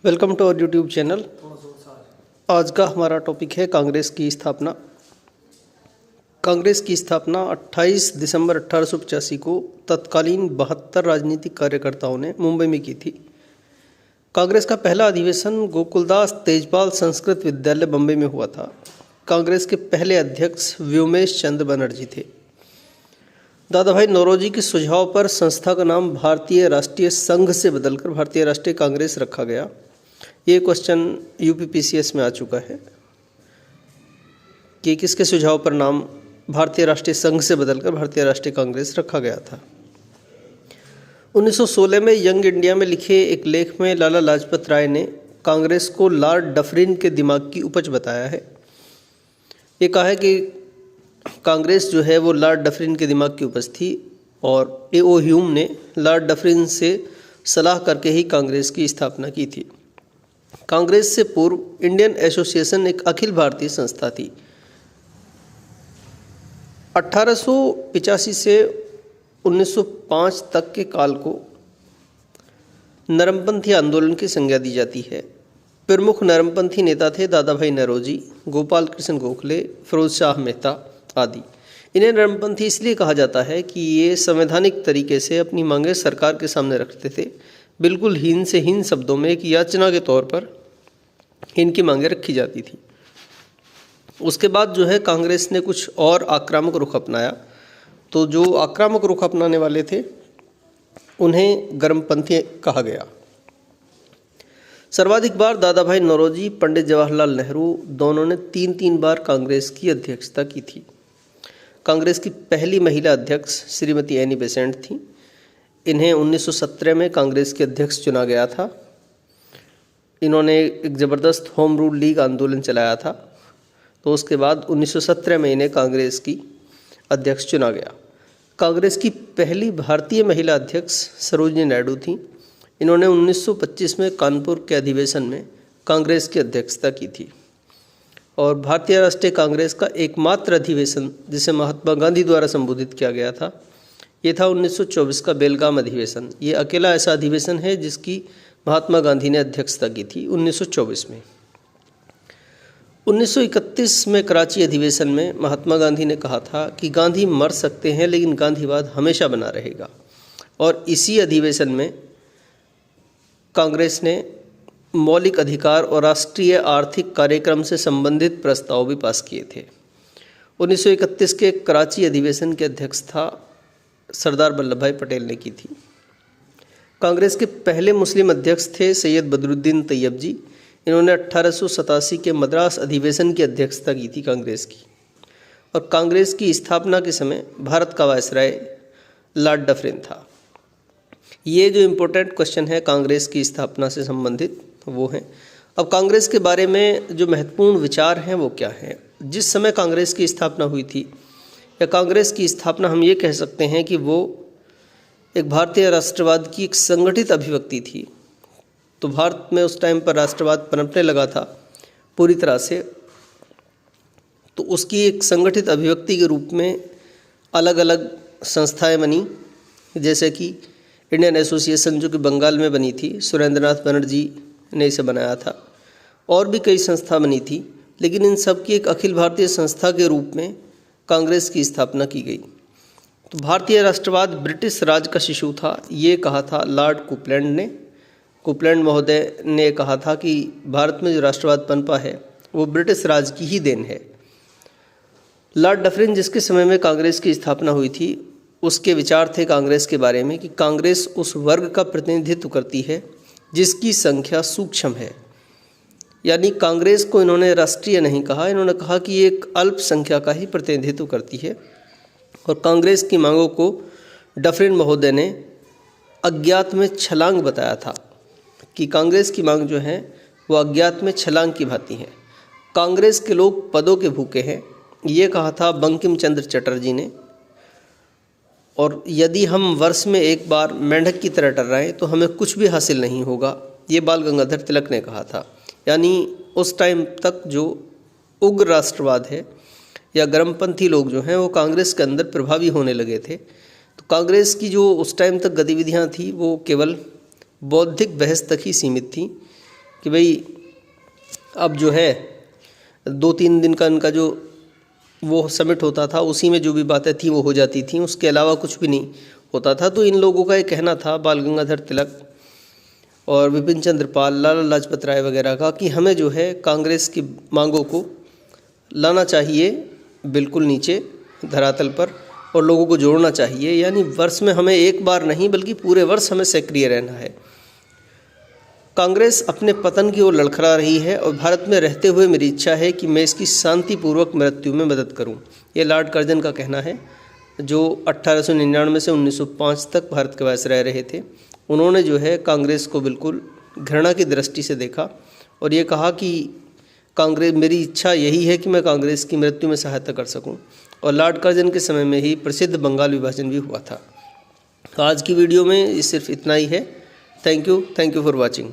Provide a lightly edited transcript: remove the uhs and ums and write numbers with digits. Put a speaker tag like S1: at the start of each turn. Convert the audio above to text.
S1: Welcome to our YouTube channel. आज का हमारा टॉपिक है कांग्रेस की स्थापना। कांग्रेस की स्थापना 28 दिसंबर 1885 को तत्कालीन 72 राजनीतिक कार्यकर्ताओं ने मुंबई में की थी। कांग्रेस का पहला अधिवेशन गोकुलदास तेजपाल संस्कृत विद्यालय बम्बई में हुआ था। कांग्रेस के पहले अध्यक्ष व्योमेश चंद्र बनर्जी थे। दादा भाई नौरोजी के सुझाव पर संस्था का नाम भारतीय राष्ट्रीय संघ से बदलकर भारतीय राष्ट्रीय कांग्रेस रखा गया। ये क्वेश्चन यूपीपीसीएस में आ चुका है कि किसके सुझाव पर नाम भारतीय राष्ट्रीय संघ से बदलकर भारतीय राष्ट्रीय कांग्रेस रखा गया था। 1916 में यंग इंडिया में लिखे एक लेख में लाला लाजपत राय ने कांग्रेस को लॉर्ड डफरिन के दिमाग की उपज बताया है। ये कहा है कि कांग्रेस जो है वो लॉर्ड डफरिन के दिमाग की उपज थी और ए.ओ. ह्यूम ने लॉर्ड डफरिन से सलाह करके ही कांग्रेस की स्थापना की थी। कांग्रेस से पूर्व इंडियन एसोसिएशन एक अखिल भारतीय संस्था थी। 1885 से 1905 तक के काल को नरमपंथी आंदोलन की संज्ञा दी जाती है। प्रमुख नरमपंथी नेता थे दादा भाई नौरोजी, गोपाल कृष्ण गोखले, फिरोज शाह मेहता आदि। इन्हें नरमपंथी इसलिए कहा जाता है कि ये संवैधानिक तरीके से अपनी मांगें सरकार के सामने रखते थे। बिल्कुल हीन से हीन शब्दों में एक याचना के तौर पर इनकी मांगें रखी जाती थी। उसके बाद जो है कांग्रेस ने कुछ और आक्रामक रुख अपनाया। तो जो आक्रामक रुख अपनाने वाले थे उन्हें गर्मपंथी कहा गया। सर्वाधिक बार दादा भाई नौरोजी, पंडित जवाहरलाल नेहरू दोनों ने 3-3 बार कांग्रेस की अध्यक्षता की थी। कांग्रेस की पहली महिला अध्यक्ष श्रीमती एनी बेसेंट थी। इन्हें 1917 में कांग्रेस के अध्यक्ष चुना गया था। इन्होंने एक ज़बरदस्त होम रूल लीग आंदोलन चलाया था। तो उसके बाद 1917 में इन्हें कांग्रेस की अध्यक्ष चुना गया। कांग्रेस की पहली भारतीय महिला अध्यक्ष सरोजिनी नायडू थी। इन्होंने 1925 में कानपुर के अधिवेशन में कांग्रेस की अध्यक्षता की थी। और भारतीय राष्ट्रीय कांग्रेस का एकमात्र अधिवेशन जिसे महात्मा गांधी द्वारा संबोधित किया गया था ये था 1924 का बेलगाम अधिवेशन। ये अकेला ऐसा अधिवेशन है जिसकी महात्मा गांधी ने अध्यक्षता की थी 1924 में। 1931 में कराची अधिवेशन में महात्मा गांधी ने कहा था कि गांधी मर सकते हैं लेकिन गांधीवाद हमेशा बना रहेगा। और इसी अधिवेशन में कांग्रेस ने मौलिक अधिकार और राष्ट्रीय आर्थिक कार्यक्रम से संबंधित प्रस्ताव भी पास किए थे। 1931 के कराची अधिवेशन की अध्यक्षता सरदार वल्लभ भाई पटेल ने की थी। कांग्रेस के पहले मुस्लिम अध्यक्ष थे सैयद बदरुद्दीन तैयब जी। इन्होंने 1887 के मद्रास अधिवेशन की अध्यक्षता की थी कांग्रेस की। और कांग्रेस की स्थापना के समय भारत का वायसराय लॉर्ड डफरिन था। ये जो इम्पोर्टेंट क्वेश्चन है कांग्रेस की स्थापना से संबंधित वो हैं। अब कांग्रेस के बारे में जो महत्वपूर्ण विचार हैं वो क्या हैं। जिस समय कांग्रेस की स्थापना हुई थी या कांग्रेस की स्थापना हम ये कह सकते हैं कि वो एक भारतीय राष्ट्रवाद की एक संगठित अभिव्यक्ति थी। तो भारत में उस टाइम पर राष्ट्रवाद पनपने लगा था पूरी तरह से। तो उसकी एक संगठित अभिव्यक्ति के रूप में अलग अलग संस्थाएं बनी, जैसे कि इंडियन एसोसिएशन जो कि बंगाल में बनी थी, सुरेंद्रनाथ बनर्जी ने इसे बनाया था। और भी कई संस्था बनी थी, लेकिन इन सब की एक अखिल भारतीय संस्था के रूप में कांग्रेस की स्थापना की गई। तो भारतीय राष्ट्रवाद ब्रिटिश राज का शिशु था, ये कहा था लॉर्ड कुपलैंड ने। कुपलैंड महोदय ने कहा था कि भारत में जो राष्ट्रवाद पनपा है वो ब्रिटिश राज की ही देन है। लॉर्ड डफरिन जिसके समय में कांग्रेस की स्थापना हुई थी उसके विचार थे कांग्रेस के बारे में कि कांग्रेस उस वर्ग का प्रतिनिधित्व करती है जिसकी संख्या सूक्ष्म है। यानी कांग्रेस को इन्होंने राष्ट्रीय नहीं कहा, इन्होंने कहा कि ये एक अल्पसंख्या का ही प्रतिनिधित्व करती है। और कांग्रेस की मांगों को डफरिन महोदय ने अज्ञात में छलांग बताया था कि कांग्रेस की मांग जो है वो अज्ञात में छलांग की भांति है। कांग्रेस के लोग पदों के भूखे हैं, ये कहा था बंकिम चंद्र चटर्जी ने। और यदि हम वर्ष में एक बार मेंढक की तरह टर्राएं तो हमें कुछ भी हासिल नहीं होगा, ये बाल गंगाधर तिलक ने कहा था। यानी उस टाइम तक जो उग्र राष्ट्रवाद है या गर्मपंथी लोग जो हैं वो कांग्रेस के अंदर प्रभावी होने लगे थे। तो कांग्रेस की जो उस टाइम तक गतिविधियां थी वो केवल बौद्धिक बहस तक ही सीमित थी कि भाई अब जो है 2-3 दिन का इनका जो वो समिट होता था, उसी में जो भी बातें थी वो हो जाती थी, उसके अलावा कुछ भी नहीं होता था। तो इन लोगों का ये कहना था, बाल गंगाधर तिलक और विपिन चंद्र पाल, लाला लाजपत राय वगैरह का, कि हमें जो है कांग्रेस की मांगों को लाना चाहिए बिल्कुल नीचे धरातल पर और लोगों को जोड़ना चाहिए। यानी वर्ष में हमें एक बार नहीं बल्कि पूरे वर्ष हमें सक्रिय रहना है। कांग्रेस अपने पतन की ओर लड़खड़ा रही है और भारत में रहते हुए मेरी इच्छा है कि मैं इसकी शांतिपूर्वक मृत्यु में मदद करूं। ये लॉर्ड कर्जन का कहना है, जो 1899 से 1905 तक भारत के वायसराय रहे थे। उन्होंने जो है कांग्रेस को बिल्कुल घृणा की दृष्टि से देखा और ये कहा कि कांग्रेस, मेरी इच्छा यही है कि मैं कांग्रेस की मृत्यु में सहायता कर सकूं। और लॉर्ड कर्जन के समय में ही प्रसिद्ध बंगाल विभाजन भी हुआ था। आज की वीडियो में सिर्फ इतना ही है। Thank you for watching.